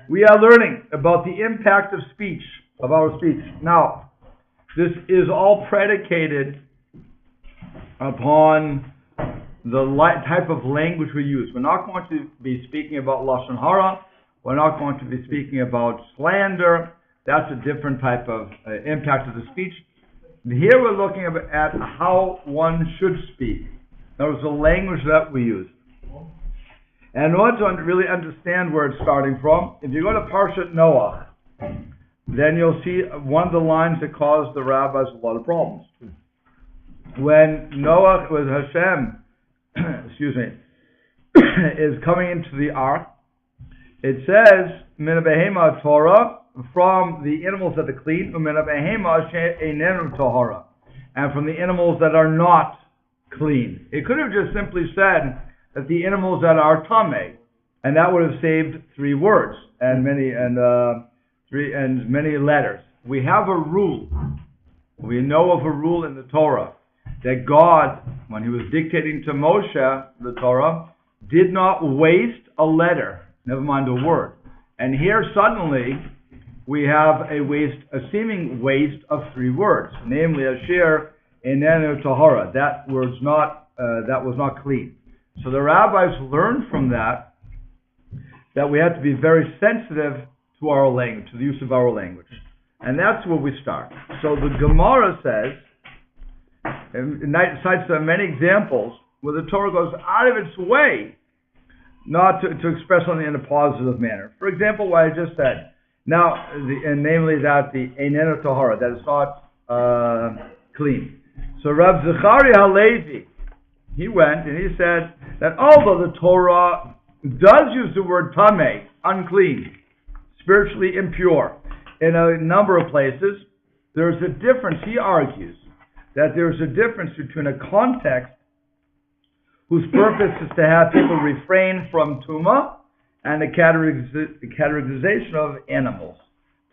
We are learning about the impact of speech, of our speech. Now, this is all predicated upon the type of language we use. We're not going to be speaking about Lashon Hara. We're not going to be speaking about slander. That's a different type of impact of the speech. Here we're looking at how one should speak. That was the language that we use. And in order to really understand where it's starting from, if you go to Parshat Noach, then you'll see one of the lines that caused the rabbis a lot of problems. When Noach with Hashem, is coming into the ark, it says, Min behema Torah, from the animals that are clean, Min behema she'einenu tahara, and from the animals that are not clean. It could have just simply said that the animals that are tameh, and that would have saved 3 words and many letters. We have a rule. We know of a rule in the Torah that God, when He was dictating to Moshe the Torah, did not waste a letter, never mind a word. And here suddenly we have a seeming waste of 3 words, namely Asher Einenu Tahara. That was not clean. So the rabbis learned from that we have to be very sensitive to our language, to the use of our language. And that's where we start. So the Gemara says, and it cites many examples where the Torah goes out of its way not to express something in a positive manner. For example, what I just said. Now, namely that the Einenu Tahara, that is not clean. So Rav Zechariah Halevi, he went and he said that although the Torah does use the word tameh, unclean, spiritually impure, in a number of places, there's a difference. He argues that there's a difference between a context whose purpose is to have people refrain from tumah and the categorization of animals.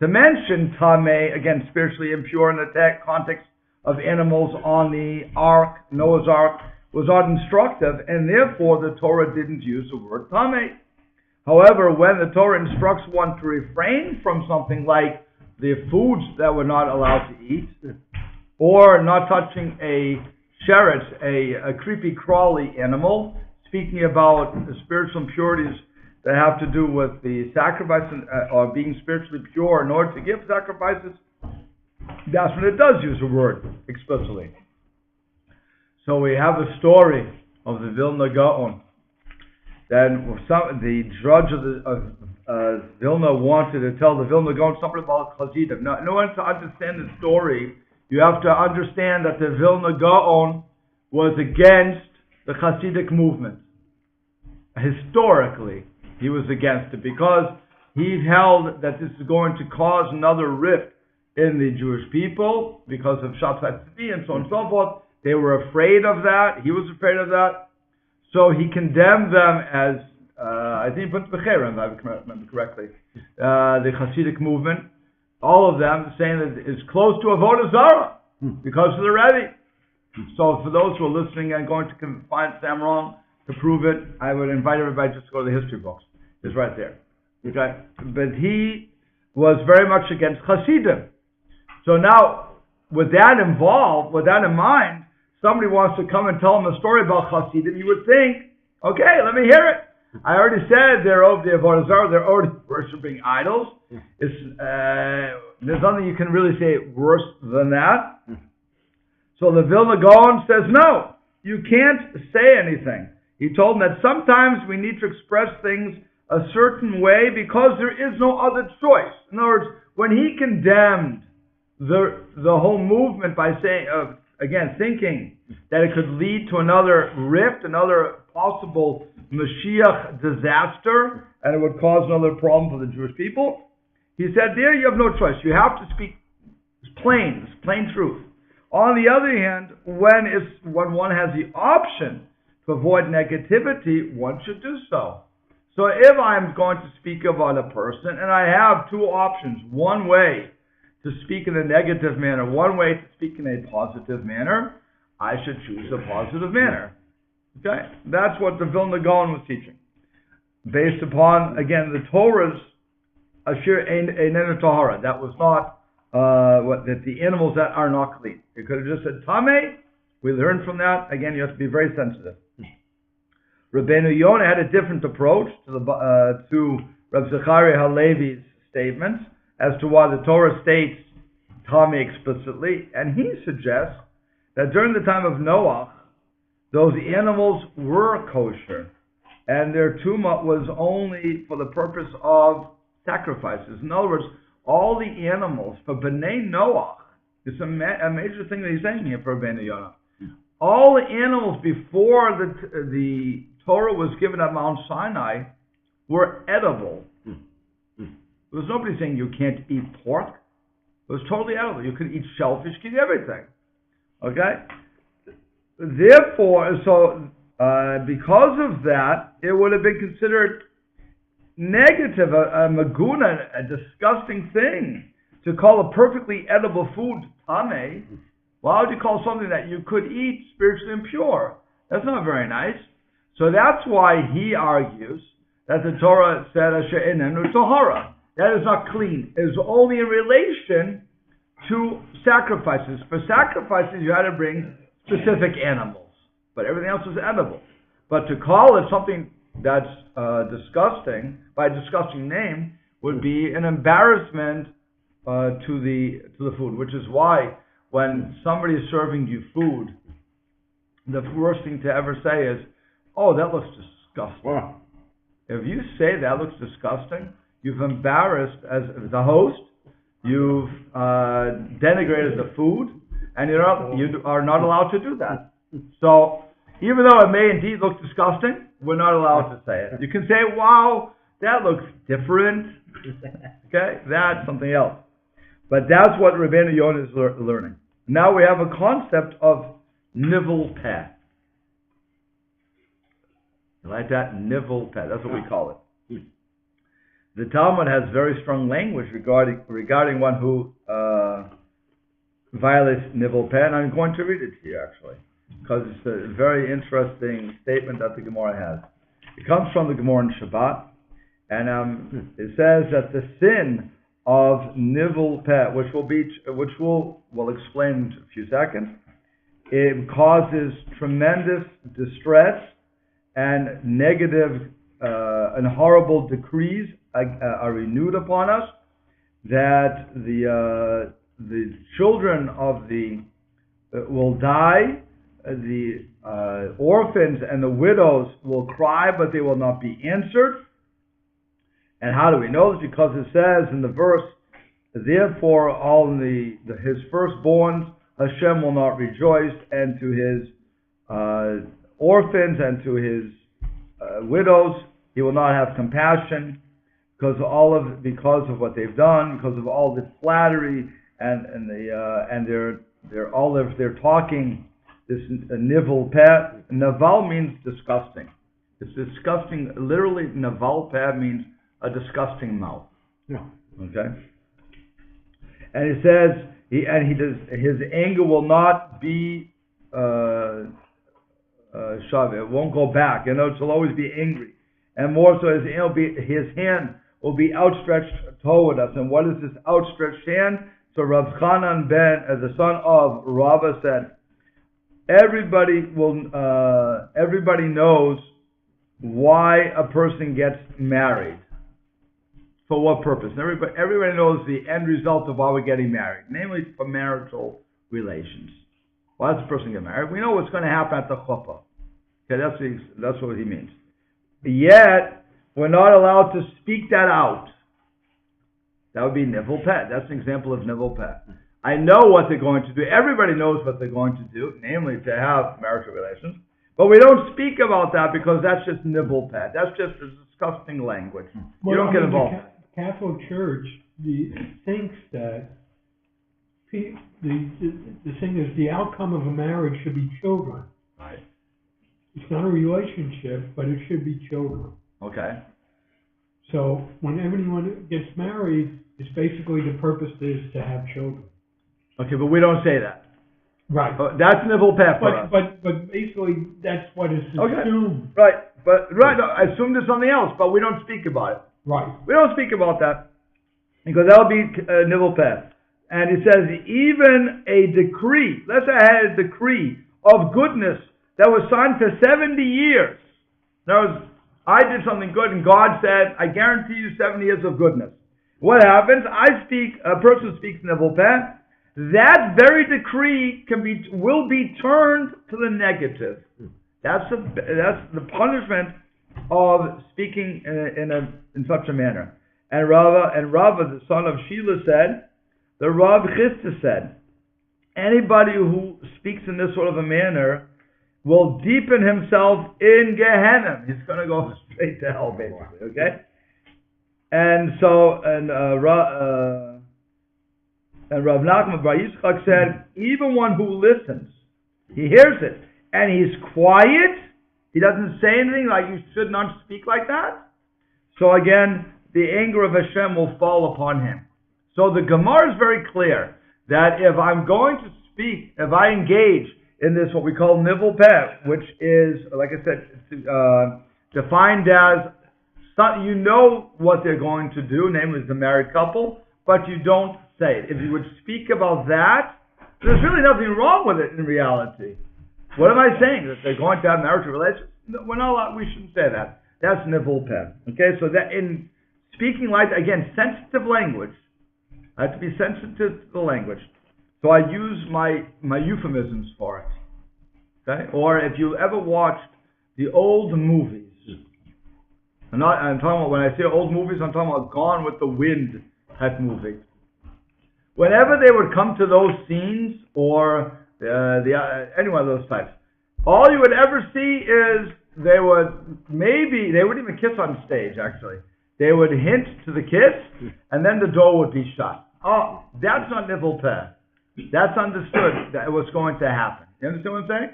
To mention tameh, again, spiritually impure, in the context of animals on the ark, Noah's ark, was not instructive, and therefore the Torah didn't use the word tameh. However, when the Torah instructs one to refrain from something like the foods that we're not allowed to eat, or not touching a sheretz, a creepy crawly animal, speaking about the spiritual impurities that have to do with the sacrifice or being spiritually pure in order to give sacrifices, that's when it does use the word explicitly. So we have a story of the Vilna Gaon. Then the judge of Vilna wanted to tell the Vilna Gaon something about Chassidim. Now, in order to understand the story, you have to understand that the Vilna Gaon was against the Hasidic movement. Historically, he was against it because he held that this is going to cause another rift in the Jewish people because of Shabbat Tzvi and so on and so forth. They were afraid of that. He was afraid of that. So he condemned them as, I think he put Becherem, if I remember correctly, the Hasidic movement, all of them saying that it's close to Avodah Zarah because of the Rebbe. So for those who are listening and going to find Sam wrong to prove it, I would invite everybody just to go to the history books. It's right there. Okay? But he was very much against Hasidim. So now, with that involved, with that in mind, somebody wants to come and tell him a story about Hasidim, you would think, okay, let me hear it. I already said they're over the Avodah Zarah, they're already worshiping idols. There's nothing you can really say worse than that. So the Vilna Gaon says, no, you can't say anything. He told them that sometimes we need to express things a certain way because there is no other choice. In other words, when he condemned the whole movement by saying, again, thinking that it could lead to another rift, another possible Mashiach disaster, and it would cause another problem for the Jewish people, he said, there you have no choice. You have to speak plain truth. On the other hand, when one has the option to avoid negativity, one should do so. So if I'm going to speak about a person, and I have 2 options, one way to speak in a negative manner, one way to speak in a positive manner, I should choose a positive manner. Okay? That's what the Vilna Gaon was teaching. Based upon, again, the Torah's Ashir Einenu Tahara. That was not that the animals that are not clean. It could have just said Tameh. We learned from that. Again, you have to be very sensitive. Rabbeinu Yonah had a different approach to Reb Zechariah Halevi's statements as to why the Torah states Tameh explicitly, and he suggests that during the time of Noah, those animals were kosher, and their tumah was only for the purpose of sacrifices. In other words, all the animals for Bnei Noah, it's a major thing that he's saying here for Rabbeinu Yonah. All the animals before the Torah was given at Mount Sinai were edible. There was nobody saying you can't eat pork. It was totally edible. You could eat shellfish, you could eat everything. Okay? Therefore, because of that, it would have been considered negative, a maguna, a disgusting thing, to call a perfectly edible food tameh. Why would you call something that you could eat spiritually impure? That's not very nice. So that's why he argues that the Torah said Asher Einenu Tahara. That is not clean. It is only in relation to sacrifices. For sacrifices, you had to bring specific animals, but everything else is edible. But to call it something that's disgusting by a disgusting name would be an embarrassment to the food, which is why when somebody is serving you food, the worst thing to ever say is, "Oh, that looks disgusting." Wow. If you say that looks disgusting, you've embarrassed as the host, you've denigrated the food, and you are not allowed to do that. So, even though it may indeed look disgusting, we're not allowed to say it. You can say, "Wow, that looks different." Okay, that's something else. But that's what Rabbeinu Yonah is learning. Now we have a concept of nivel peh. You like that? Nivel peh. That's what we call it. The Talmud has very strong language regarding one who violates nivel peh, and I'm going to read it to you actually, because it's a very interesting statement that the Gemara has. It comes from the Gemara in Shabbat, and it says that the sin of nivel peh, which we'll explain in a few seconds, it causes tremendous distress and negative and horrible decrees are renewed upon us, that the children of will die, the orphans and the widows will cry, but they will not be answered. And how do we know this? Because it says in the verse, "Therefore all his firstborns Hashem will not rejoice, and to his orphans and to his widows he will not have compassion, because of what they've done, because of all the flattery and their talking, this nivel peh." Naval means disgusting. It's disgusting. Literally, naval peh means a disgusting mouth. Yeah. Okay. And it says his anger will not be shav. It won't go back. It'll always be angry. And more so, his hand will be outstretched toward us. And what is this outstretched hand? So Rav Chanan ben, the son of Rava, said, everybody knows why a person gets married. For what purpose? Everybody knows the end result of why we're getting married, namely for marital relations. Why does a person get married? We know what's going to happen at the chuppah. Okay, that's what he means. Yet, we're not allowed to speak that out. That would be nivel peh. That's an example of nivel peh. I know what they're going to do. Everybody knows what they're going to do, namely to have marital relations. But we don't speak about that because that's just nivel peh. That's just a disgusting language. You don't get involved. The Catholic Church thinks that the thing is the outcome of a marriage should be children. Right. It's not a relationship, but it should be children. Okay. So when anyone gets married, it's basically the purpose is to have children. Okay, but we don't say that. Right. That's nivel peh for us. But basically that's what is assumed. Okay. Right. I assumed it's something else, but we don't speak about it. Right. We don't speak about that. Because that'll be nivel peh. And he says, even a decree, let's say I had a decree of goodness that was signed for 70 years. That was, I did something good and God said, I guarantee you 70 years of goodness. What happens? A person speaks nivel peh. That very decree will be turned to the negative. That's the punishment of speaking in such a manner. And Rava, the son of Sheila, said, the Rav Chisda said, anybody who speaks in this sort of a manner will deepen himself in Gehenna. He's going to go straight to hell, basically. Okay. And so, and Rav Nachman Bar Yitzchak said, even one who listens, he hears it, and he's quiet, he doesn't say anything, like you should not speak like that. So again, the anger of Hashem will fall upon him. So the Gemara is very clear that if I'm going to speak, if I engage in this, what we call nivel peh, which is, like I said, defined as, you know what they're going to do, namely the married couple, but you don't say it. If you would speak about that, there's really nothing wrong with it in reality. What am I saying? That they're going to have marital relations? No, we're not allowed, we shouldn't say that. That's nivel peh. Okay, so that in speaking like, again, sensitive language, I have to be sensitive to the language. So I use my euphemisms for it. Okay? Or if you ever watched the old movies, I'm talking about, when I say old movies, I'm talking about Gone with the Wind type movie. Whenever they would come to those scenes, or any one of those types, all you would ever see is they wouldn't even kiss on stage, actually. They would hint to the kiss, and then the door would be shut. Oh, that's not nivel peh. That's understood that what's going to happen. You understand what I'm saying?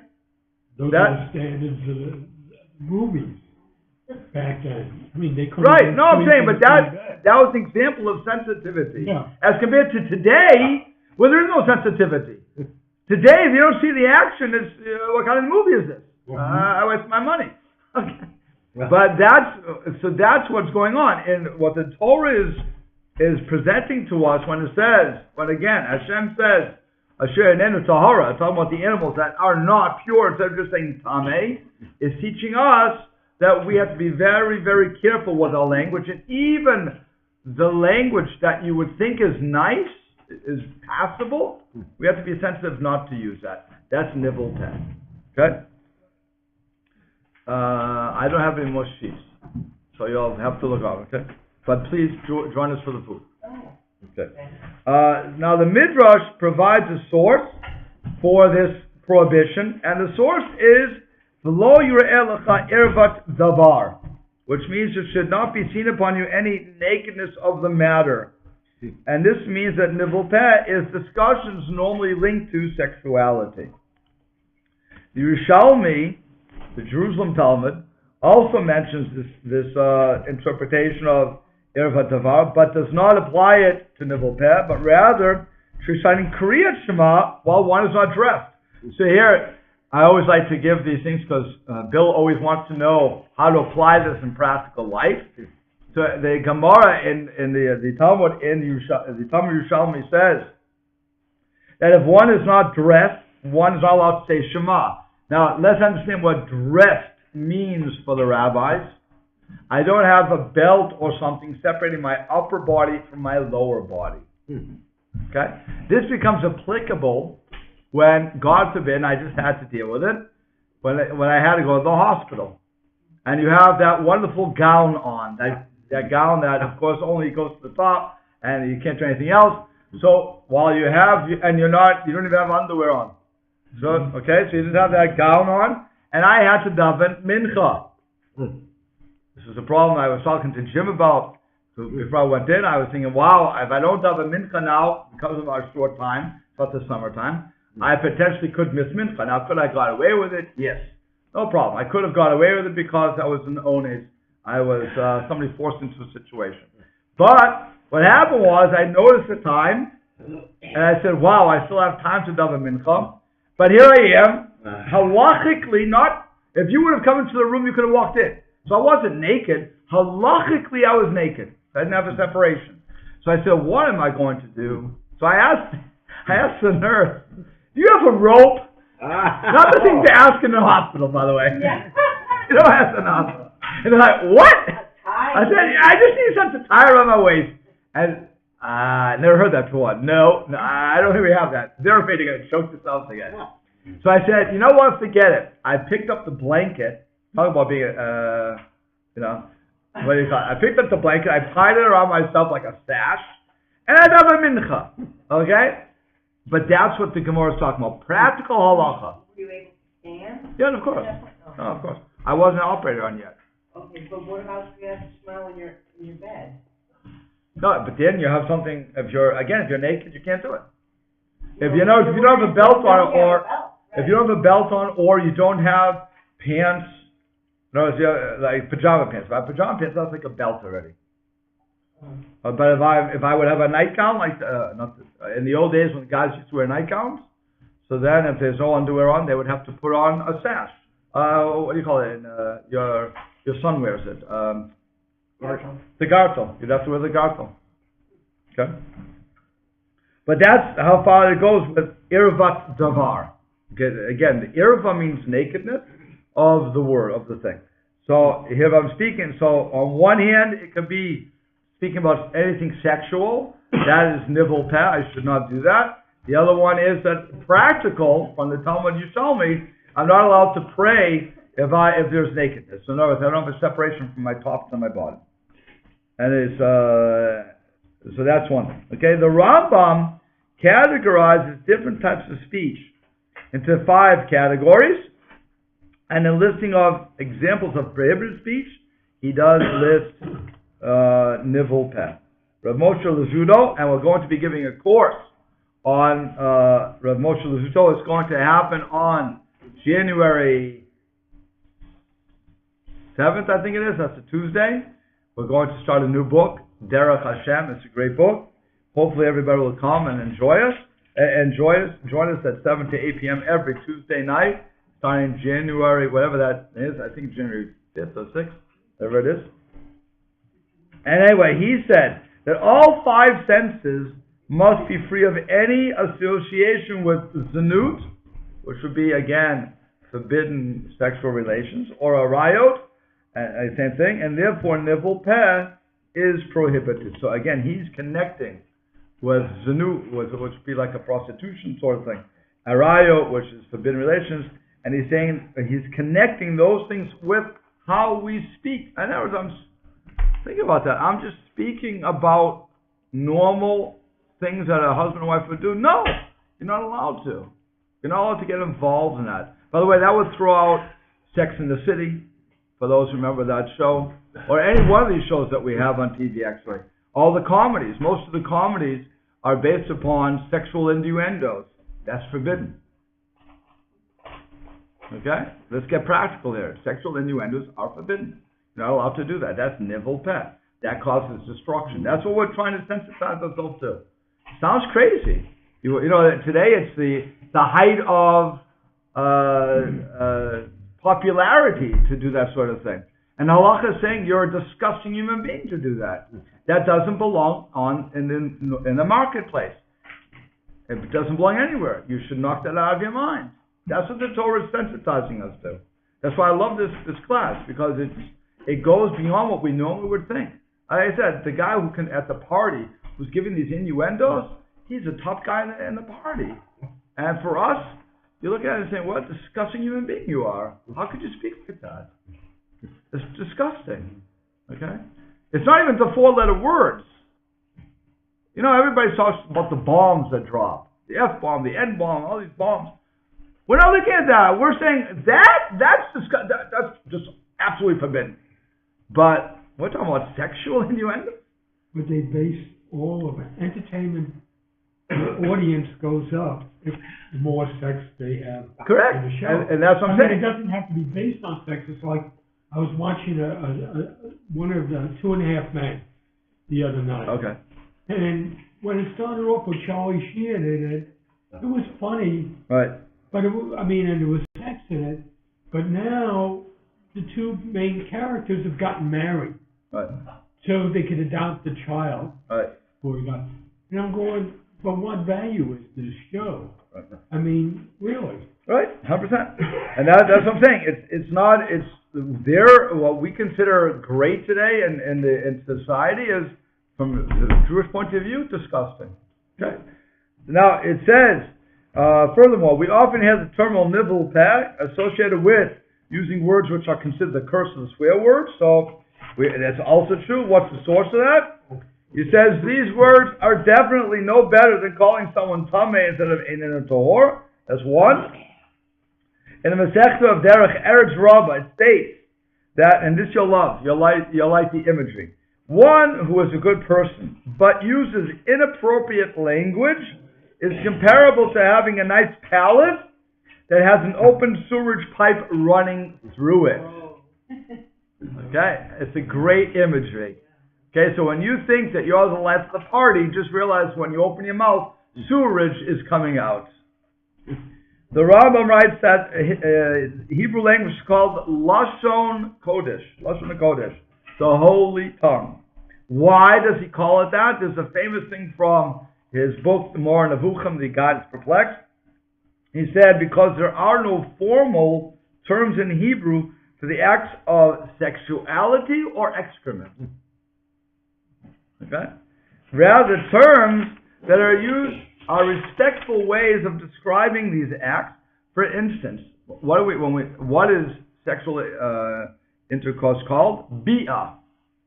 Those are the standards of the movies back then. I mean, they couldn't. Right. No, I'm saying, but that was an example of sensitivity. Yeah. As compared to today, where there is no sensitivity. Today, if you don't see the action, it's what kind of movie is this? I waste my money. Okay. But that's what's going on. And what the Torah is presenting to us when it says, when again, Hashem says, Asher enenu tahara, talking about the animals that are not pure, instead of just saying tameh, is teaching us that we have to be very, very careful with our language. And even the language that you would think is nice, is passable, we have to be sensitive not to use that. That's nivel peh. Okay? I don't have any more sheets, so you'll have to look out, okay? But please join us for the food. Okay. Now the Midrash provides a source for this prohibition, and the source is V'lo yireh lecha ervat davar, which means it should not be seen upon you any nakedness of the matter. And this means that nivel peh is discussions normally linked to sexuality. The Yerushalmi, the Jerusalem Talmud, also mentions this interpretation of ervat davar, but does not apply it to nivel peh, but rather reciting Kriyat Shema while one is not dressed. So here, I always like to give these things because Bill always wants to know how to apply this in practical life. So the Gemara in the Talmud the Talmud Yerushalmi says that if one is not dressed, one is not allowed to say Shema. Now let's understand what dressed means for the rabbis. I don't have a belt or something separating my upper body from my lower body. Okay, this becomes applicable when, God forbid, I just had to deal with it when I had to go to the hospital, and you have that wonderful gown on that gown that, of course, only goes to the top, and you can't do anything else. So while you don't even have underwear on. So so you just have that gown on, and I had to daven mincha. This was a problem I was talking to Jim about before I went in. I was thinking, wow, if I don't daven mincha now because of our short time, it's the summertime, I potentially could miss mincha. Now, could I got away with it? Yes, no problem. I could have got away with it because I was an ones. I was somebody forced into a situation. But what happened was I noticed the time, and I said, wow, I still have time to daven mincha. But here I am, halachically not. If you would have come into the room, you could have walked in. So I wasn't naked. Halachically, I was naked. I didn't have a separation. So I said, what am I going to do? So I asked the nurse, do you have a rope? Not the thing to ask in the hospital, by the way. Yeah. You don't ask in the hospital. And they're like, what? I said, I just need something to tie around my waist. And I never heard that before. No, I don't think we have that. They're afraid they're going to choke themselves again. So I said, you know what, forget it. I picked up the blanket. Talk about being, what do you call it? I picked up the blanket, I tied it around myself like a sash, and I done a mincha. Okay? But that's what the Gemara is talking about. Practical halacha. Were you able to stand? Yeah, of course. No, of course. I wasn't an operator on yet. Okay, but what about if you have to smell in your bed? No, but then you have something, if you're naked, you can't do it. If you don't have a belt on, or if you don't have a belt on, or you don't have pants, like pajama pants. If I have pajama pants, that's like a belt already. But if I would have a nightgown, like in the old days when guys used to wear nightgowns, so then if there's no underwear on, they would have to put on a sash. What do you call it? Your son wears it. The gartel. You'd have to wear the gartel. Okay. But that's how far it goes with irvat davar. Okay. Again, the irva means nakedness of the word, of the thing. So here I'm speaking. So on one hand, it could be speaking about anything sexual. That is nivel peh. I should not do that. The other one is that practical. From the Talmud, you tell me I'm not allowed to pray if there's nakedness. So in other words, I don't have a separation from my top to my bottom. And it's so that's one thing. Okay, the Rambam categorizes different types of speech into 5 categories, and in listing of examples of prohibited speech, he does list nivel peh. Rav Moshe Lezuto, and we're going to be giving a course on Rav Moshe Lezuto. It's going to happen on January 7th, I think it is. That's a Tuesday. We're going to start a new book, Derech Hashem. It's a great book. Hopefully everybody will come and enjoy us. Join us at 7 to 8 p.m. every Tuesday night, starting January, whatever that is. I think January 5th or 6th, whatever it is. And anyway, he said that all 5 senses must be free of any association with zanut, which would be, again, forbidden sexual relations, or a rayot, same thing, and therefore nivel peh is prohibited. So again, he's connecting with zanut, which would be like a prostitution sort of thing, a rayot, which is forbidden relations, and he's saying he's connecting those things with how we speak. In other words, think about that. I'm just speaking about normal things that a husband and wife would do. No, you're not allowed to. You're not allowed to get involved in that. By the way, that would throw out Sex in the City, for those who remember that show, or any one of these shows that we have on TV, actually. All the comedies, most of the comedies are based upon sexual innuendos. That's forbidden. Okay? Let's get practical here. Sexual innuendos are forbidden. You're not allowed to do that. That's nivel peh. That causes destruction. That's what we're trying to sensitize ourselves to. Sounds crazy. You know, today it's the height of popularity to do that sort of thing. And halacha is saying you're a disgusting human being to do that. That doesn't belong in the marketplace. It doesn't belong anywhere. You should knock that out of your mind. That's what the Torah is sensitizing us to. That's why I love this class, because it goes beyond what we normally would think. Like I said, the guy at the party who's giving these innuendos, he's a tough guy in the party. And for us, you look at it and say, what a disgusting human being you are. How could you speak like that? It's disgusting. Okay? It's not even the 4-letter words. You know, everybody talks about the bombs that drop. The F-bomb, the N-bomb, all these bombs. We're not looking at that. We're saying that's just absolutely forbidden. But we're talking about sexual innuendo. But they base all of it. Entertainment, the audience goes up if the more sex they have. Correct. In the show. And that's what I'm saying. It doesn't have to be based on sex. It's like I was watching one of the 2.5 Men the other night. Okay. And when it started off with Charlie Sheen in it, it was funny. Right. But and there was sex in it. But now the 2 main characters have gotten married. Right. So they could adopt the child. Right. for God. And I'm going, but what value is this show? I mean, really. Right, 100%. And that's what I'm saying. What we consider great today in society is, from the Jewish point of view, disgusting. Okay. Now, it says, furthermore, we often have the term nivul peh associated with using words which are considered the curse of the swear word. So, that's also true. What's the source of that? He says these words are definitely no better than calling someone tameh instead of ein and tahor. That's one. In the Masechta of Derech Eretz Rabbah, it states that, and this you'll love, you'll like the imagery. One who is a good person but uses inappropriate language is comparable to having a nice palace that has an open sewage pipe running through it. Okay, it's a great imagery. Okay, so when you think that you're the last of the party, just realize when you open your mouth, sewerage is coming out. The Rambam writes that Hebrew language is called Lashon Kodesh, the holy tongue. Why does he call it that? There's a famous thing from his book, the Mor Nevuchim, The God is Perplexed. He said, because there are no formal terms in Hebrew for the acts of sexuality or excrement. Okay? Rather, terms that are used are respectful ways of describing these acts. For instance, what is sexual intercourse called? Bia,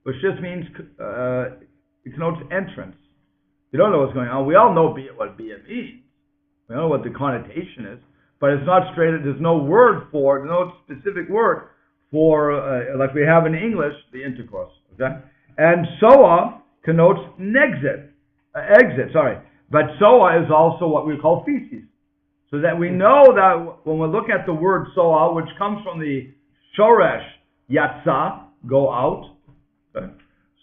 which just means it connotes entrance. You don't know what's going on. We all know what bia means. We know what the connotation is, but it's not straight. There's no word for it, no specific word for like we have in English, the intercourse. Okay, and soa connotes exit. But soa is also what we call feces. So that we know that when we look at the word soa, which comes from the shoresh yatsa, go out. Okay.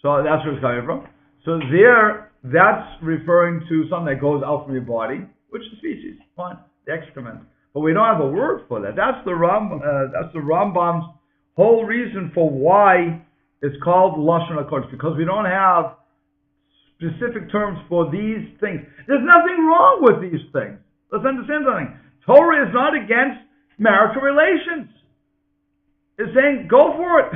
So that's where it's coming from. So there, that's referring to something that goes out from your body, which is feces. Fine, the excrement. But we don't have a word for that. That's the Rambam's whole reason for why it's called Lashon HaKodesh, because we don't have specific terms for these things. There's nothing wrong with these things. Let's understand something. Torah is not against marital relations. It's saying, go for it.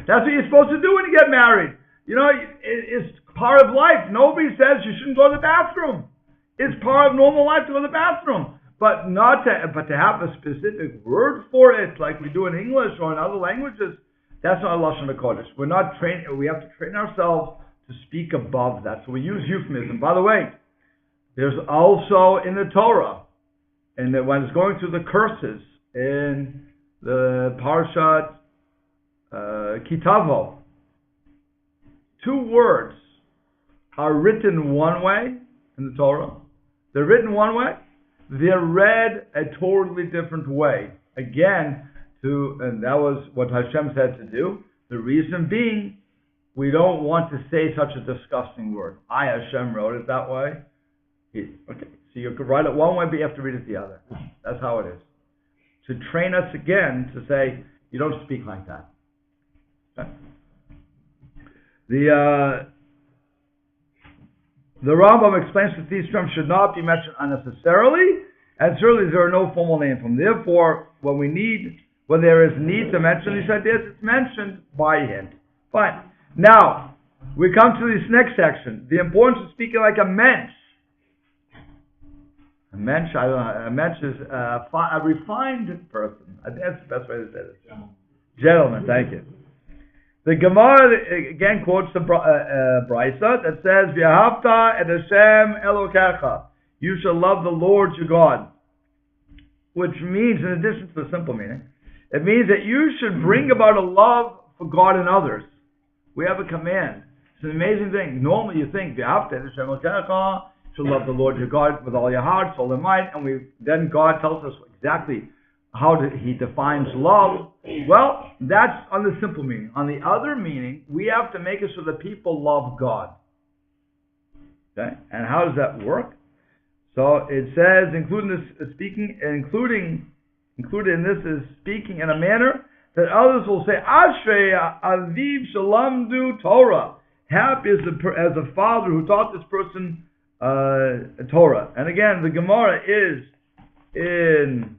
That's what you're supposed to do when you get married. You know, it's part of life. Nobody says you shouldn't go to the bathroom. It's part of normal life to go to the bathroom. But to have a specific word for it, like we do in English or in other languages, that's not Lashon HaKodesh. We're not trained. We have to train ourselves to speak above that. So we use euphemism. By the way, there's also in the Torah, and when it's going through the curses in the Parshat Kitavo, two words are written one way in the Torah. They're written one way. They're read a totally different way. Again, and that was what Hashem said to do. The reason being, we don't want to say such a disgusting word. I, Hashem, wrote it that way. Okay, so you could write it one way, but you have to read it the other. That's how it is. To train us again to say, you don't speak like that. Okay? The Rambam explains that these terms should not be mentioned unnecessarily, and certainly there are no formal names for them. Therefore, when there is need to mention these ideas, it's mentioned by hint. Fine. Now, we come to this next section. The importance of speaking like a mensch. A mensch is a refined person. I think that's the best way to say it. Gentleman, thank you. The Gemara again quotes the Brisa that says, "V'ahavta et Hashem Elokecha." You shall love the Lord your God, which means, in addition to the simple meaning, it means that you should bring about a love for God and others. We have a command. It's an amazing thing. Normally you think, "V'ahavta et Hashem Elokecha." You should love the Lord your God with all your heart, soul, and mind, and then God tells us exactly how He defines love. Well, that's on the simple meaning. On the other meaning, we have to make it so that people love God. Okay, and how does that work? So it says, included in this is speaking in a manner that others will say, "Ashrei aviv shalamdu Torah." Happy as a father who taught this person Torah. And again, the Gemara is in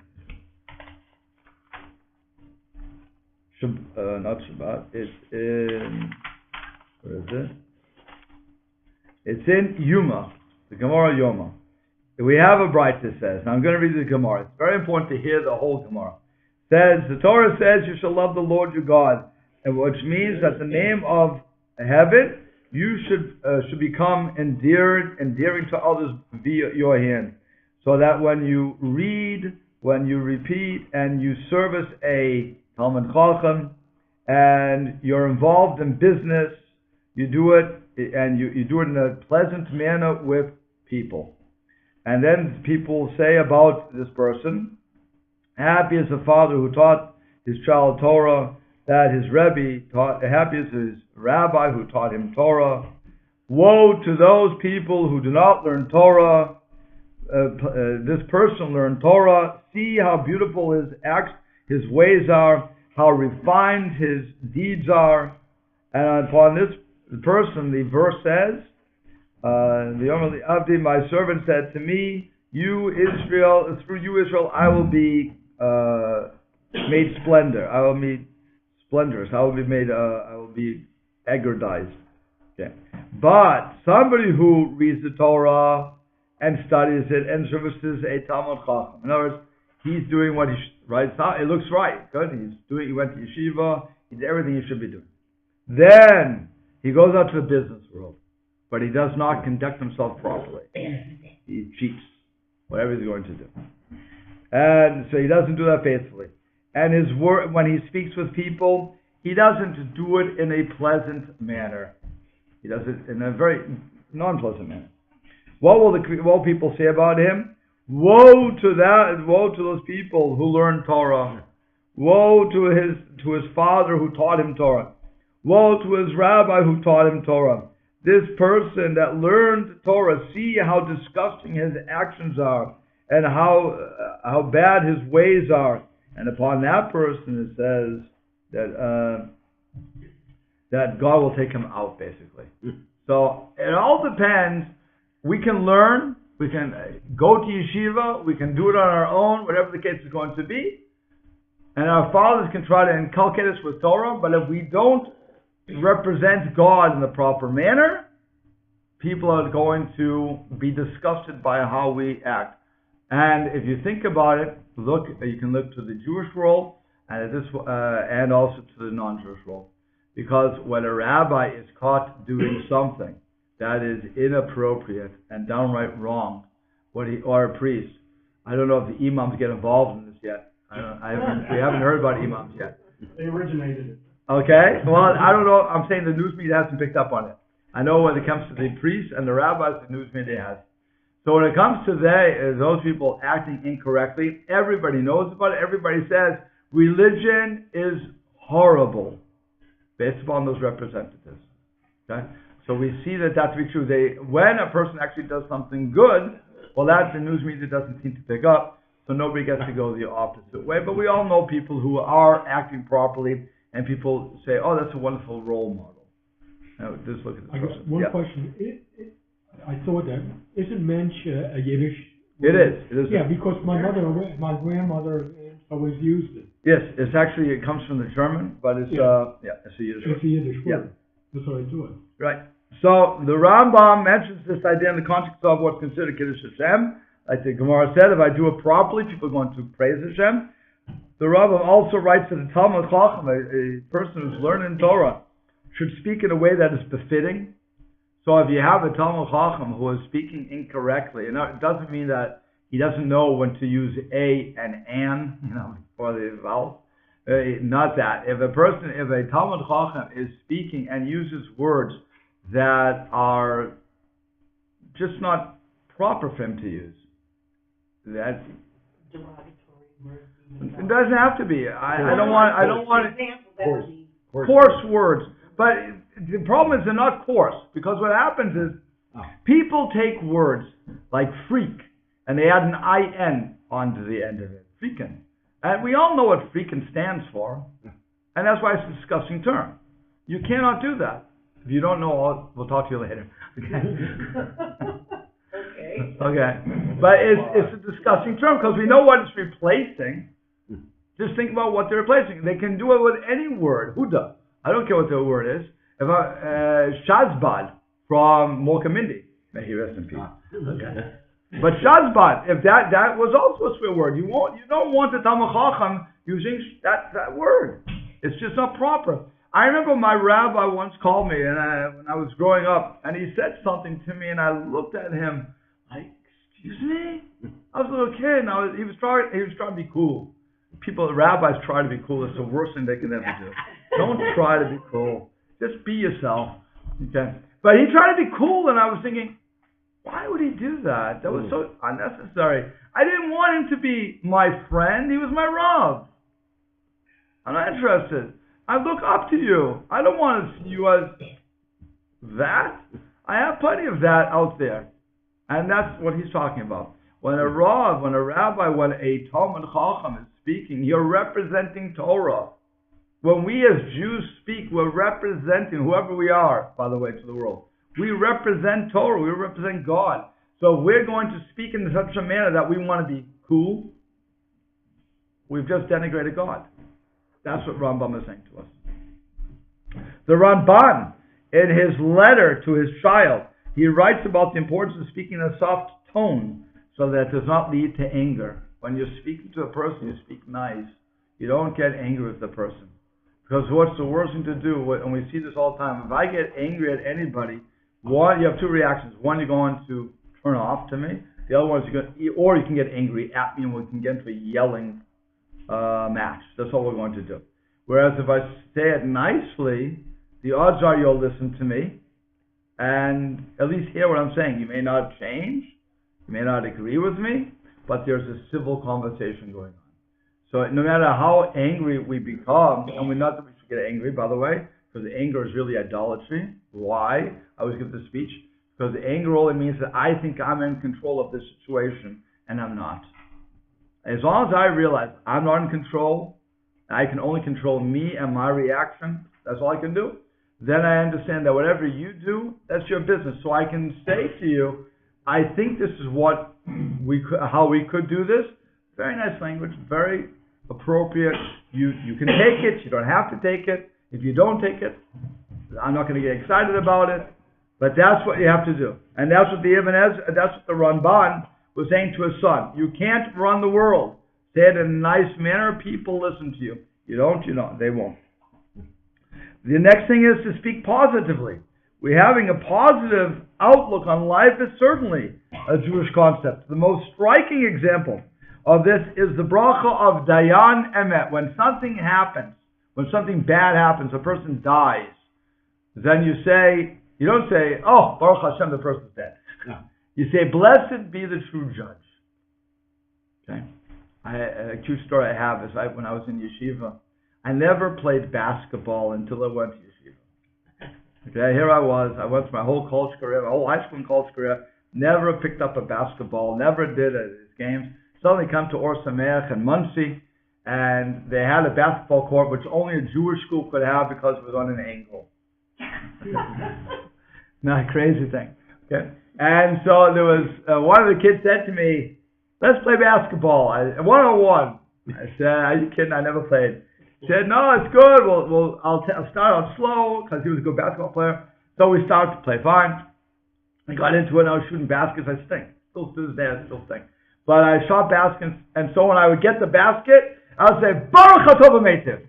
not Shabbat. It's in, where is it? It's in Yuma, the Gemara Yoma. We have a bright that says, now I'm going to read the Gemara. It's very important to hear the whole Gemara. It says, the Torah says you shall love the Lord your God, and which means that the name of heaven, you should become endearing to others via your hand. So that when you read, when you repeat, and you service a Talmud Chacham, and you're involved in business, you do it, and you do it in a pleasant manner with people. And then people say about this person, happy is the father who taught his child Torah, that his Rebbe taught, happy is his rabbi who taught him Torah. Woe to those people who do not learn Torah. This person learned Torah. See how beautiful his acts, his ways are, how refined his deeds are. And upon this person, the verse says, Avdi, my servant said to me, you Israel, through you Israel, I will be made splendor. I will be splendorous. I will be made. I will be aggrandized. Okay. But somebody who reads the Torah and studies it and services a Talmud Chacham. In other words, he's doing what he right. It looks right. Good. He went to yeshiva. He did everything he should be doing. Then he goes out to the business world, but he does not conduct himself properly. He cheats, whatever he's going to do, and so he doesn't do that faithfully. And his word, when he speaks with people, he doesn't do it in a pleasant manner. He does it in a very non-pleasant manner. What will people say about him? Woe to that! Woe to those people who learn Torah. Woe to his father who taught him Torah. Woe to his rabbi who taught him Torah. This person that learned Torah, see how disgusting his actions are and how bad his ways are. And upon that person, it says that God will take him out, basically. So it all depends. We can learn, we can go to yeshiva, we can do it on our own, whatever the case is going to be. And our fathers can try to inculcate us with Torah, but if we don't represent God in the proper manner, people are going to be disgusted by how we act. And if you think about it, you can look to the Jewish world and also to the non-Jewish world. Because when a rabbi is caught doing something that is inappropriate and downright wrong, or a priest, I don't know if the imams get involved in this yet. We haven't heard about imams yet. They originated it. Okay, well, I don't know. I'm saying the news media hasn't picked up on it. I know when it comes to the priests and the rabbis, the news media has. So when it comes to those people acting incorrectly, everybody knows about it. Everybody says religion is horrible based upon those representatives. Okay, so we see that to be true. When a person actually does something good, well, that the news media doesn't seem to pick up, so nobody gets to go the opposite way. But we all know people who are acting properly, and people say, "Oh, that's a wonderful role model." Now, just look at this. I guess one question. I thought that isn't mensch a Yiddish word? It is. Yeah, because my grandmother always used it. Yes, it comes from the German, but it's it's a Yiddish word. It's a Yiddish word. Yeah. That's what I thought. Right. So the Rambam mentions this idea in the context of what's considered Kiddush Hashem. Like the Gemara said, if I do it properly, people are going to praise Hashem. The Rambam also writes that a Talmud Chacham, a person who's learning Torah, should speak in a way that is befitting. So if you have a Talmud Chacham who is speaking incorrectly, and it doesn't mean that he doesn't know when to use a and an, for the vowels. Not that. If a Talmud Chacham is speaking and uses words that are just not proper for him to use, that it doesn't have to be. I don't want coarse words. But the problem is they're not coarse, because what happens is people take words like freak and they add an IN onto the end of it. Freakin'. And we all know what freakin' stands for, and that's why it's a disgusting term. You cannot do that. If you don't know, we'll talk to you later. Okay. Okay. But it's a disgusting term because we know what it's replacing. Just think about what they're replacing. They can do it with any word. Huda. I don't care what the word is. If Shazbad from Morkamindi. May he rest in peace. Okay. But Shazbad, if that was also a swear word. You don't want the Talmud Chacham using that word. It's just not proper. I remember my rabbi once called me when I was growing up, and he said something to me, and I looked at him like, "Excuse me?" I was a little kid, and he was trying to be cool. Rabbis try to be cool. It's the worst thing they can ever do. Don't try to be cool. Just be yourself. Okay. But he tried to be cool, and I was thinking, why would he do that? That was so unnecessary. I didn't want him to be my friend. He was my Rav. I'm not interested. I look up to you. I don't want to see you as that. I have plenty of that out there. And that's what he's talking about. When a Rav, when a rabbi, when a Talmud Chacham is speaking, you're representing Torah. When we as Jews speak, we're representing whoever we are, by the way, to the world. We represent Torah. We represent God. So if we're going to speak in such a manner that we want to be cool, we've just denigrated God. That's what Rambam is saying to us. The Ramban, in his letter to his child, he writes about the importance of speaking in a soft tone so that it does not lead to anger. When you're speaking to a person, you speak nice. You don't get angry with the person. Because what's the worst thing to do, and we see this all the time, if I get angry at anybody, one, you have two reactions. One, you're going to turn off to me. The other one is or you can get angry at me and we can get into a yelling match. That's all we're going to do. Whereas if I say it nicely, the odds are you'll listen to me and at least hear what I'm saying. You may not change, you may not agree with me, but there's a civil conversation going on. So no matter how angry we become, and we're not that we should get angry, by the way, because anger is really idolatry. Why? I always give this speech. Because anger only means that I think I'm in control of this situation, and I'm not. As long as I realize I'm not in control, I can only control me and my reaction, that's all I can do, then I understand that whatever you do, that's your business. So I can say to you, I think this is how we could do this. Very nice language, very appropriate. You can take it, you don't have to take it. If you don't take it, I'm not going to get excited about it. But that's what you have to do. And that's what that's what the Ramban was saying to his son. You can't run the world. Say it in a nice manner, people listen to you. You don't, they won't. The next thing is to speak positively. We're having a positive outlook on life is certainly a Jewish concept. The most striking example of this is the bracha of Dayan Emet. When something happens, when something bad happens, a person dies, then you don't say, oh, Baruch Hashem, the person's dead. No. You say, blessed be the true judge. Okay. A cute story I have is when I was in yeshiva, I never played basketball until I went to yeshiva. Okay, here I went through my whole college career, my whole high school and college career, never picked up a basketball, never did these games. Suddenly come to Or Sameach and Muncie, and they had a basketball court which only a Jewish school could have because it was on an angle. Not a crazy thing. Okay, and so there was one of the kids said to me, "Let's play basketball, 1-on-1." I said, "Are you kidding? I never played." He said, "No, it's good. I'll start out slow," because he was a good basketball player. So we started to play fine. I got into it, and I was shooting baskets. I stink. Still to this day, I still stink. But I shot baskets, and so when I would get the basket, I would say, Baruch Hatov HaMeitiv.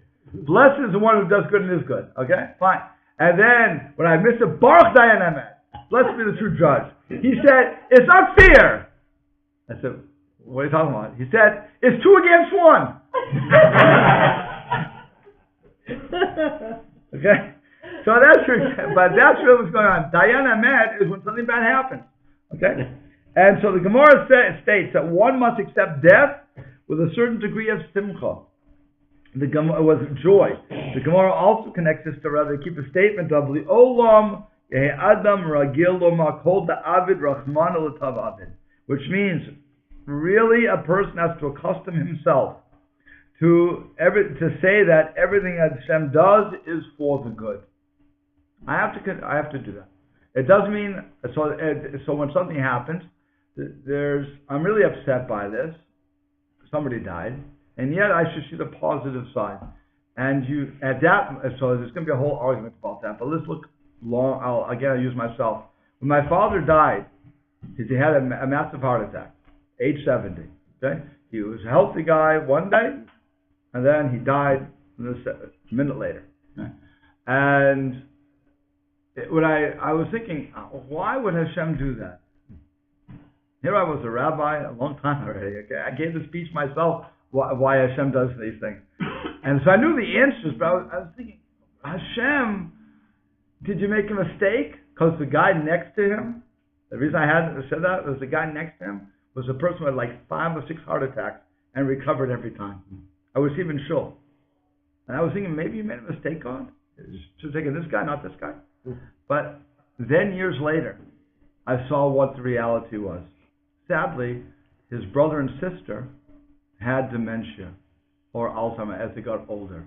Blessed is the one who does good and is good. Okay? Fine. And then, when I missed it, Baruch Dayan Emet. Blessed be the true judge. He said, it's not fair. I said, what are you talking about? He said, it's 2 against 1. Okay? So that's true. But that's really what's going on. Dayan Emet is when something bad happens. Okay? And so the Gemara states that one must accept death with a certain degree of simcha. The Gemara was joy. The Gemara also connects this to rather keep a statement of Li'olam Yehi Adam Ragil Lo Makol Da'avid Rachman L'Tav Avid, which means really a person has to accustom himself to say that everything that Hashem does is for the good. I have to do that. It doesn't mean so when something happens, I'm really upset by this. Somebody died, and yet I should see the positive side. And so there's going to be a whole argument about that. But let's look long. I'll use myself. When my father died, he had a massive heart attack, age 70. Okay, he was a healthy guy one day, and then he died a minute later. Okay? And when I was thinking, why would Hashem do that? Here I was a rabbi a long time already. Okay, I gave the speech myself why Hashem does these things, and so I knew the answers. But I was thinking, Hashem, did you make a mistake? Because the guy next to him, the reason I hadn't said that was the guy next to him was a person who had like 5 or 6 heart attacks and recovered every time. I was even sure, and I was thinking maybe you made a mistake, God. You should have taken this guy, not this guy. But then years later, I saw what the reality was. Sadly, his brother and sister had dementia or Alzheimer's as they got older.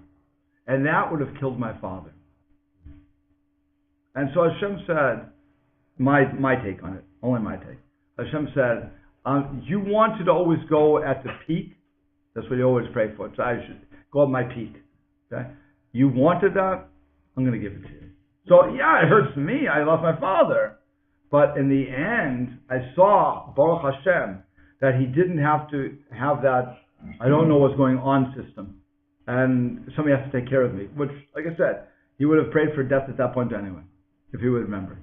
And that would have killed my father. And so Hashem said, my take on it, only my take. Hashem said, you wanted to always go at the peak. That's what you always pray for. So I should go at my peak. Okay? You wanted that, I'm going to give it to you. So yeah, it hurts me. I lost my father. But in the end, I saw, Baruch Hashem, that he didn't have to have that, I don't know what's going on system. And somebody has to take care of me. Which, like I said, he would have prayed for death at that point anyway, if he would remember.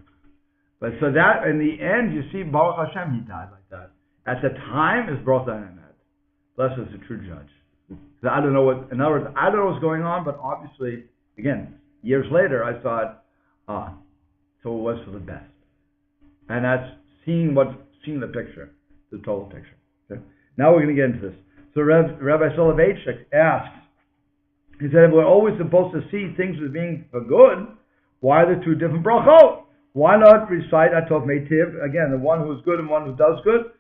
But so that, in the end, you see, Baruch Hashem, he died like that. At the time, it's Baruch Hashem. Blessed is the true judge. So I don't know what, in other words, I don't know what's going on, but obviously, again, years later, I thought, so it was for the best. And that's seeing the picture, the total picture. Okay? Now we're going to get into this. So Rabbi Soloveitchik asks, he said, if we're always supposed to see things as being for good, why are there 2 different brachot? Why not recite Atov Meitiv, again, the one who is good and one who does good,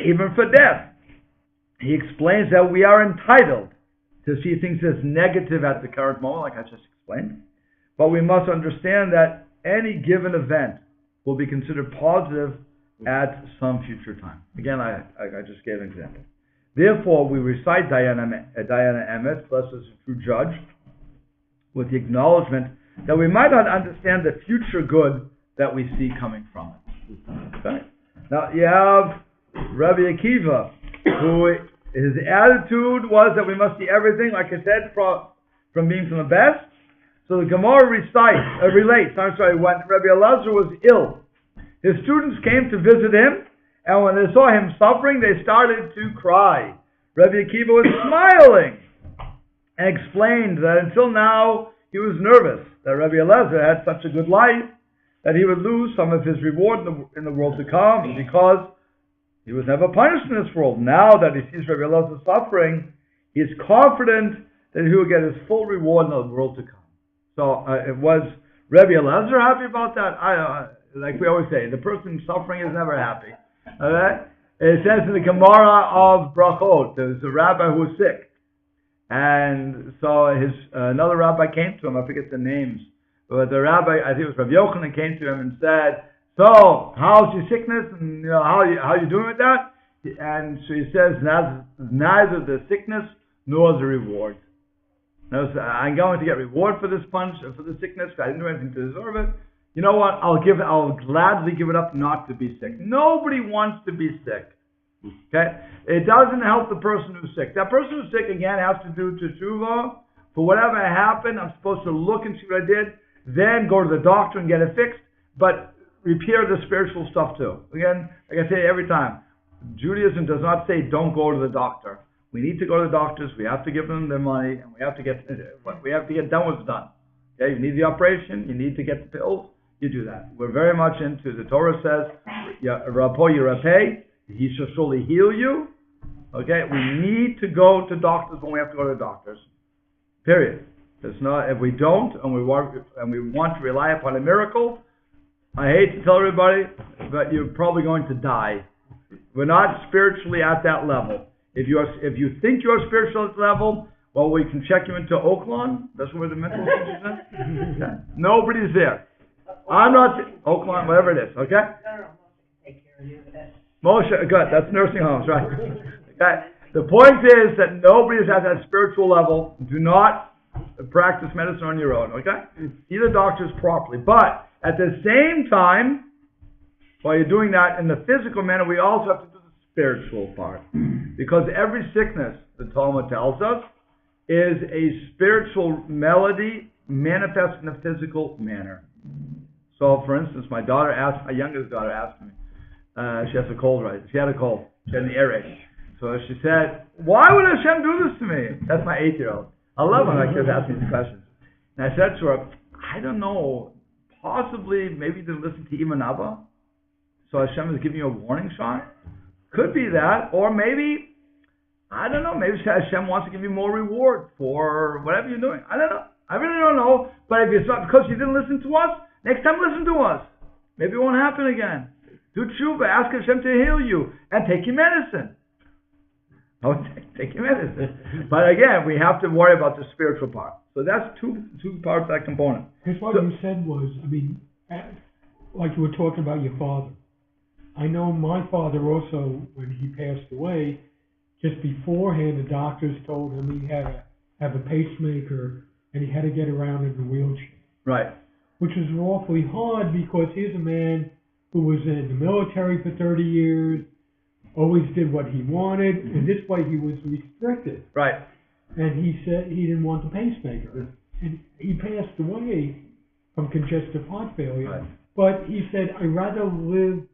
even for death? He explains that we are entitled to see things as negative at the current moment, like I just explained. But we must understand that any given event will be considered positive at some future time. Again, I just gave an example. Therefore, we recite Dayana Emet, blessed is the true judge, with the acknowledgement that we might not understand the future good that we see coming from it. Okay? Now, you have Rabbi Akiva, who his attitude was that we must see everything, like I said, from being from the best. So the Gemara relates, when Rabbi Elazar was ill, his students came to visit him, and when they saw him suffering, they started to cry. Rabbi Akiva was smiling and explained that until now he was nervous that Rabbi Elazar had such a good life that he would lose some of his reward in the world to come, because he was never punished in this world. Now that he sees Rabbi Elazar suffering, he is confident that he will get his full reward in the world to come. So it was Rabbi Elazar happy about that? Like we always say, the person suffering is never happy. Okay? It says in the Gemara of Brachot, there's a rabbi who was sick. And so another rabbi came to him, I forget the names, but the rabbi, I think it was Rabbi Yochanan, came to him and said, so, how's your sickness? And how you doing with that? And so he says, neither the sickness nor the reward. Now, I'm going to get reward for this for the sickness. I didn't do anything to deserve it. You know what? I'll gladly give it up not to be sick. Nobody wants to be sick. Okay? It doesn't help the person who's sick. That person who's sick, again, has to do teshuvah. For whatever happened, I'm supposed to look and see what I did, then go to the doctor and get it fixed, but repair the spiritual stuff too. Again, like I say every time, Judaism does not say don't go to the doctor. We need to go to the doctors. We have to give them their money, and we have to get done what's done. Okay, you need the operation. You need to get the pills. You do that. We're very much into the Torah says, "Rapo Yerapeh." He shall surely heal you. Okay, we need to go to doctors when we have to go to doctors. Period. It's not if we don't, and we want to rely upon a miracle. I hate to tell everybody, but you're probably going to die. We're not spiritually at that level. If you think you're spiritual at that level, Well, we can check you into Oaklawn. That's where the mental institution is. Yeah. Nobody's there. I'm not Oaklawn, whatever it is. Okay. No, take care of you. Moshe, good. That's nursing homes, right? Okay. The point is that nobody is at that spiritual level. Do not practice medicine on your own. Okay. See the doctors properly, but at the same time, while you're doing that in the physical manner, we also have to do the spiritual part. Because every sickness, the Talmud tells us, is a spiritual melody manifest in a physical manner. So, for instance, my youngest daughter asked me, she has a cold, right? She had a cold. She had an earache. So she said, why would Hashem do this to me? That's my 8-year-old. I love when my kids ask me these questions. And I said to her, I don't know, possibly, maybe they listen to Iman Abba. So Hashem is giving you a warning shot? Could be that. Or maybe, I don't know, maybe Hashem wants to give you more reward for whatever you're doing. I don't know. I really don't know. But if it's not because you didn't listen to us, next time listen to us. Maybe it won't happen again. Do tshuva, ask Hashem to heal you, and take your medicine. Oh, take your medicine. But again, we have to worry about the spiritual part. So that's two parts of that component. Because what you said was, like you were talking about your father. I know my father also, when he passed away, just beforehand, the doctors told him he had to have a pacemaker and he had to get around in a wheelchair. Right. Which was awfully hard because he's a man who was in the military for 30 years, always did what he wanted, and this way he was restricted. Right. And he said he didn't want the pacemaker. And he passed away from congestive heart failure. Right. But he said, I'd rather live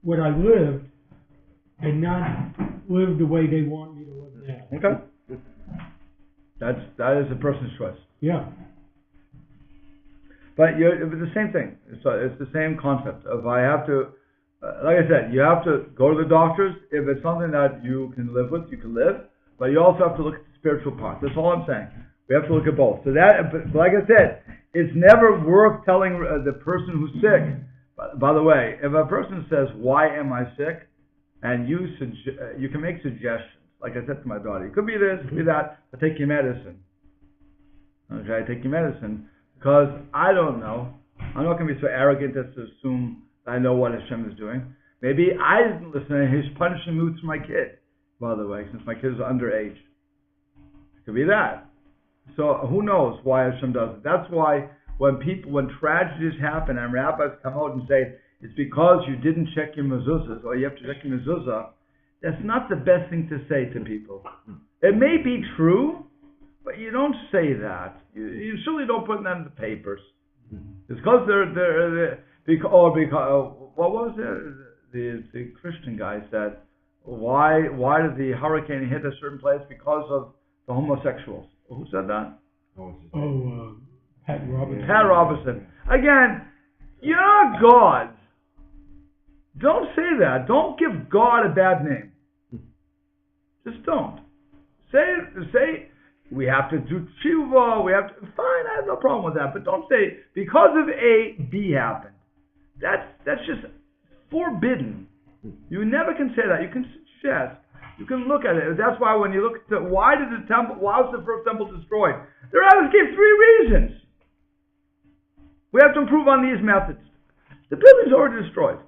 what I lived and not live the way they want me to live now. Okay. That is a person's choice. Yeah. But it's the same thing. It's the same concept. If I have to, like I said, you have to go to the doctors. If it's something that you can live with, you can live. But you also have to look at the spiritual part. That's all I'm saying. We have to look at both. So that, but like I said, it's never worth telling the person who's sick. By the way, if a person says, why am I sick? And you can make suggestions. Like I said to my daughter, it could be this, it could be that, but take your medicine. Okay, take your medicine. Because I don't know. I'm not going to be so arrogant as to assume I know what Hashem is doing. Maybe I didn't listen and he's punishing me through my kid, by the way, since my kid is underage. It could be that. So who knows why Hashem does it. That's why when tragedies happen and rabbis come out and say, it's because you didn't check your mezuzahs, or you have to check your mezuzah, that's not the best thing to say to people. It may be true, but you don't say that. You surely don't put that in the papers. It's because what was it? The Christian guy said, why did the hurricane hit a certain place? Because of the homosexuals. Who said that? Pat Robertson. Pat Robertson. Again, you're not God. Don't say that. Don't give God a bad name. Just don't. Say we have to do tshuva. Fine, I have no problem with that. But don't say because of A, B happened. That's just forbidden. You never can say that. You can suggest. You can look at it. That's why when you look at why was the first temple destroyed? The rabbis gave 3 reasons. We have to improve on these methods. The building's already destroyed.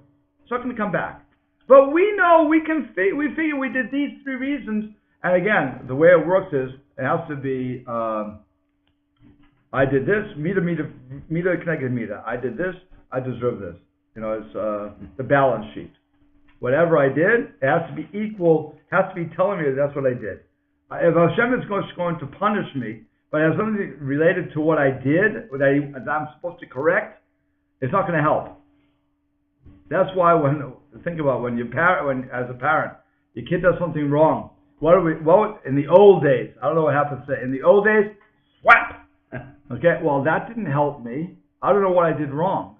It's not going to come back. But we know we figure we did these 3 reasons. And again, the way it works is it has to be I did this, mida connected mida. I did this, I deserve this. It's the balance sheet. Whatever I did, it has to be equal, has to be telling me that that's what I did. If Hashem is going to punish me, but it has something related to what I did, that I'm supposed to correct, it's not going to help. That's why think about when as a parent, your kid does something wrong. In the old days, I don't know what happens today. In the old days, swap. Okay, well that didn't help me. I don't know what I did wrong.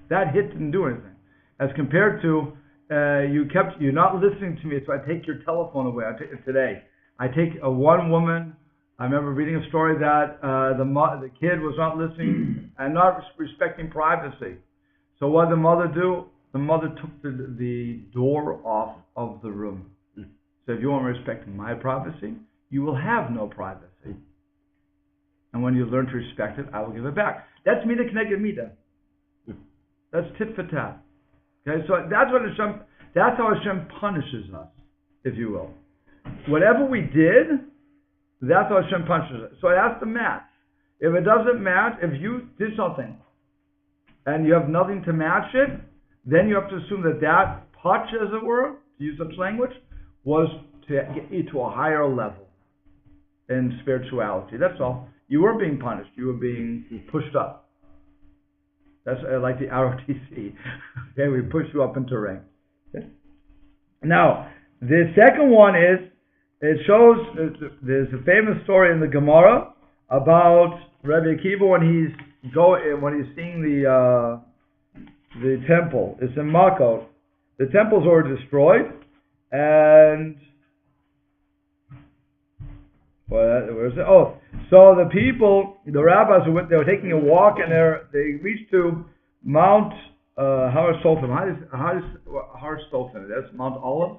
That hit didn't do anything. As compared to you're not listening to me, so I take your telephone away. I take it today. I take one woman. I remember reading a story that the kid was not listening and not respecting privacy. So what did the mother do? The mother took the door off of the room. So if you want to respect my privacy, you will have no privacy. And when you learn to respect it, I will give it back. That's mida keneged mida. That's tit for tat. Okay, so that's how Hashem punishes us, if you will. Whatever we did, that's how Hashem punishes us. So it has to match. If it doesn't match, if you did something and you have nothing to match it, then you have to assume that touch, as it were, to use such language, was to get you to a higher level in spirituality. That's all. You weren't being punished. You were being pushed up. That's like the ROTC. Okay, we push you up into rank. Okay? Now, the second one is, it shows, there's a famous story in the Gemara about Rabbi Akiva when he's seeing the temple. It's in Makot. The temples were destroyed, and where is it? Oh, so the people, the rabbis, they were taking a walk, and they reached to Mount Har Sultan. Har Sultan? That's Mount Olive.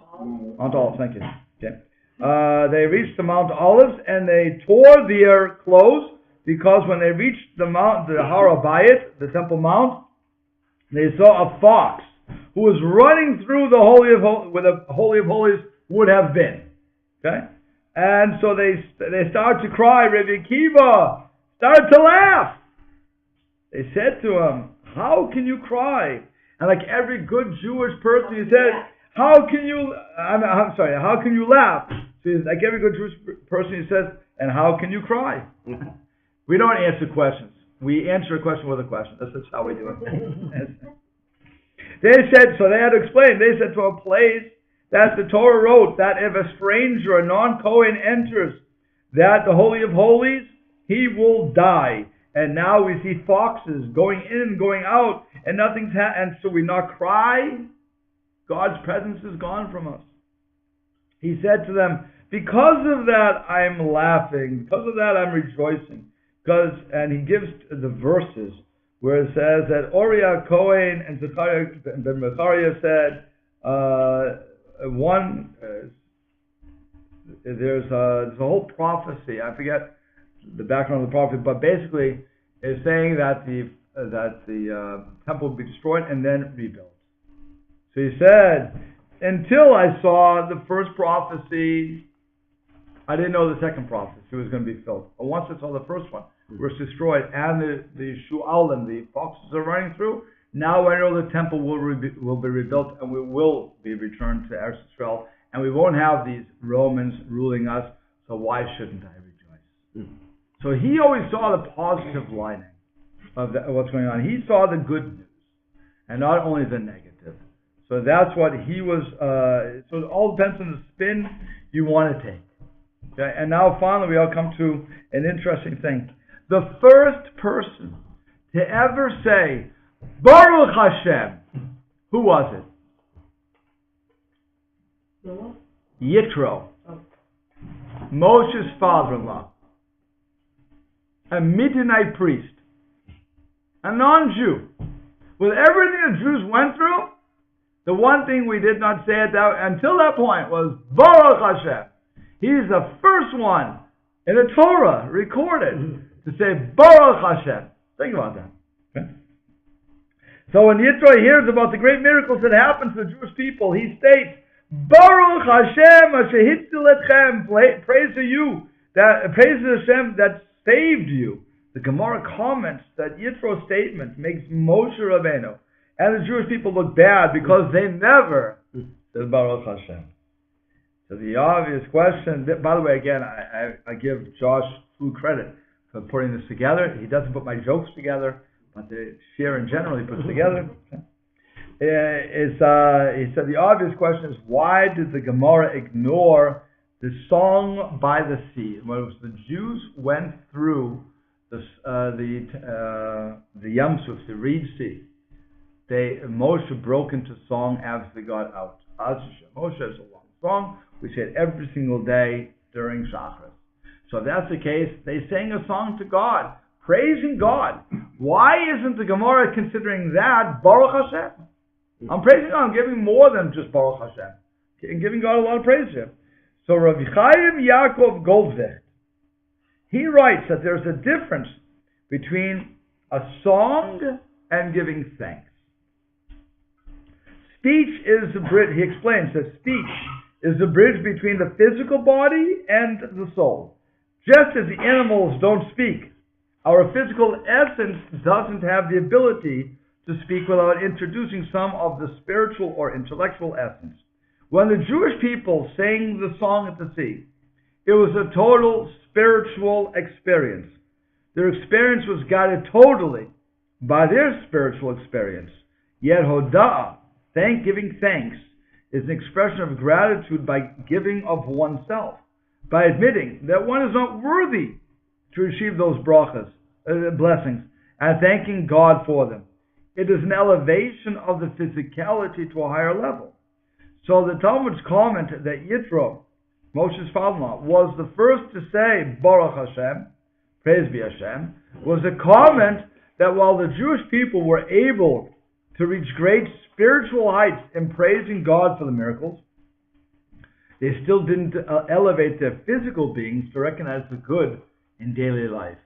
Mount Olive. Thank you. Okay. They reached the Mount Olives, and they tore their clothes, because when they reached the Mount, the Har Abayit, the Temple Mount, they saw a fox who was running through the Holy of Holies, where the Holy of Holies would have been. Okay? And so they started to cry. Rabbi Akiva started to laugh. They said to him, "How can you cry?" And like every good Jewish person, he said, "How can you?" I'm sorry. How can you laugh? So like every good Jewish person, he says, "And how can you cry?" We don't answer questions. We answer a question with a question. That's how we do it. They said, so they had to explain. They said, to a place that the Torah wrote that if a stranger, a non-Kohen, enters that the Holy of Holies, he will die. And now we see foxes going in, going out, and nothing's and so we not cry. God's presence is gone from us. He said to them, because of that I'm laughing, because of that I'm rejoicing. And he gives the verses where it says that Uriah Cohen and Zechariah ben Mechariah said, there's a whole prophecy. I forget the background of the prophecy, but basically it's saying that the temple would be destroyed and then rebuilt. So he said, until I saw the first prophecy, I didn't know the second prophecy was going to be filled. But once I saw the first one was destroyed and the Shu'alim, the foxes are running through, now I know the temple will be rebuilt and we will be returned to Eretz Yisrael, and we won't have these Romans ruling us, so why shouldn't I rejoice? So he always saw the positive lining of what's going on. He saw the good news and not only the negative. So that's what he was, so it all depends on the spin you want to take. Okay? And now finally we all come to an interesting thing. The first person to ever say, Baruch Hashem, who was it? Yitro, Moshe's father-in-law, a Midianite priest, a non-Jew. With everything the Jews went through, the one thing we did not say until that point was Baruch Hashem. He's the first one in the Torah recorded to say Baruch Hashem. Think about that. Okay? So when Yitro hears about the great miracles that happened to the Jewish people, he states, Baruch Hashem asher hitzil etchem. Praise to you, praise to Hashem that saved you. The Gemara comments that Yitro's statement makes Moshe Rabbeinu and the Jewish people look bad because they never said Baruch Hashem. So the obvious question, by the way, again, I give Josh full credit for putting this together. He doesn't put my jokes together, but the share in general he puts together. He said the obvious question is, why did the Gemara ignore the song by the sea? When it was the Jews went through the Yam Suf, the Reed Sea, Moshe broke into song as they got out. Moshe is a long song. We say it every single day during Shachris. So if that's the case, they sang a song to God, praising God. Why isn't the Gemara considering that Baruch Hashem? I'm praising God. I'm giving more than just Baruch Hashem. I'm giving God a lot of praise here. So Rabbi Chaim Yaakov Goldvecht, he writes that there's a difference between a song and giving thanks. Speech is the bridge, he explains that speech is the bridge between the physical body and the soul. Just as the animals don't speak, our physical essence doesn't have the ability to speak without introducing some of the spiritual or intellectual essence. When the Jewish people sang the song at the sea, it was a total spiritual experience. Their experience was guided totally by their spiritual experience. Yet Hoda'ah, giving thanks, is an expression of gratitude by giving of oneself, by admitting that one is not worthy to receive those blessings, and thanking God for them. It is an elevation of the physicality to a higher level. So the Talmud's comment that Yitro, Moshe's father-in-law, was the first to say Baruch Hashem, praise be Hashem, was a comment that while the Jewish people were able to reach great spiritual heights in praising God for the miracles, they still didn't elevate their physical beings to recognize the good in daily life.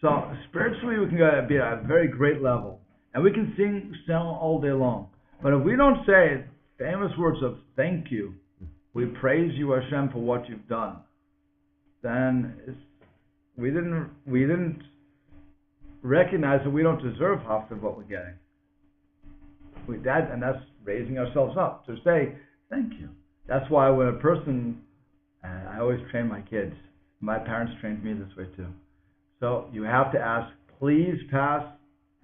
So spiritually we can be at a very great level, and we can sing all day long. But if we don't say famous words of thank you, we praise you Hashem for what you've done, then we didn't recognize that we don't deserve half of what we're getting. And that's raising ourselves up to say thank you. That's why when a person, I always train my kids. My parents trained me this way too. So you have to ask, please pass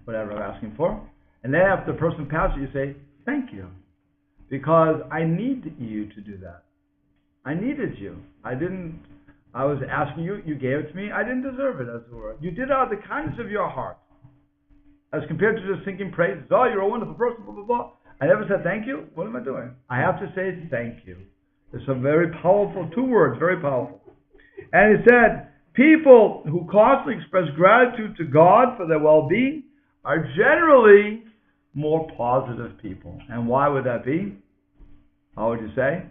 whatever I'm asking for. And then after the person passes, you say, thank you. Because I need you to do that. I needed you. I was asking you, you gave it to me, I didn't deserve it, as it were. You did it out of the kindness of your heart. As compared to just thinking praises, oh, you're a wonderful person, blah, blah, blah. I never said thank you. What am I doing? I have to say thank you. It's a very powerful, 2 words, very powerful. And he said, people who constantly express gratitude to God for their well-being are generally more positive people. And why would that be? How would you say?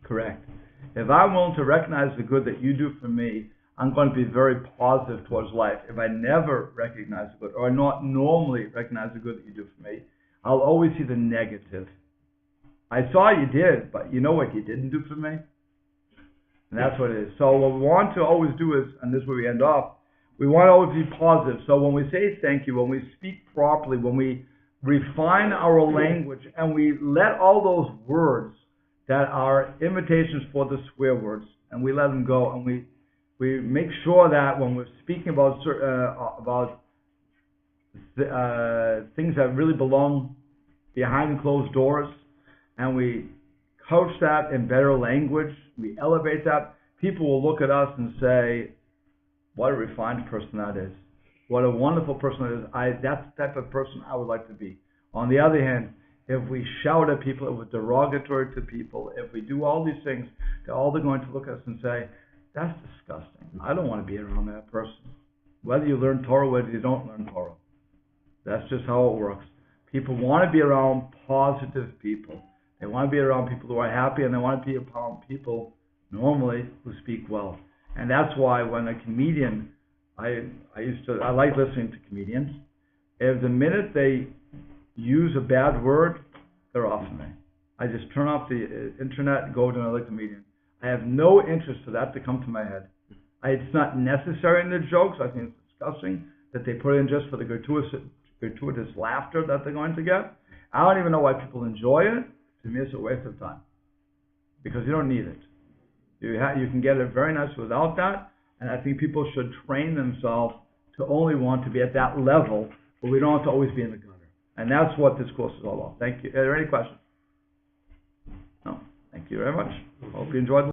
Correct. If I'm willing to recognize the good that you do for me, I'm going to be very positive towards life. If I never recognize the good, or not normally recognize the good that you do for me, I'll always see the negative. I saw you did, but you know what you didn't do for me? And that's what it is. So what we want to always do is, and this is where we end off, we want to always be positive. So when we say thank you, when we speak properly, when we refine our language, and we let all those words that are imitations for the swear words, and we let them go, and we make sure that when we're speaking about things that really belong behind closed doors, and we couch that in better language, we elevate that, people will look at us and say, what a refined person that is. What a wonderful person that is. That's the type of person I would like to be. On the other hand, if we shout at people, if we're derogatory to people, if we do all these things, they're going to look at us and say, that's disgusting. I don't want to be around that person. Whether you learn Torah, whether you don't learn Torah. That's just how it works. People want to be around positive people. They want to be around people who are happy, and they want to be around people normally who speak well. And that's why when a comedian, I like listening to comedians. If the minute they use a bad word, they're off me. I just turn off the internet and go to another comedian. I have no interest for that to come to my head. It's not necessary in the jokes. I think it's disgusting that they put in just for the gratuitous laughter that they're going to get. I don't even know why people enjoy it. To me, it's a waste of time. Because you don't need it. You can get it very nice without that. And I think people should train themselves to only want to be at that level, but we don't have to always be in the gutter. And that's what this course is all about. Thank you. Are there any questions? No. Thank you very much. Hope you enjoyed the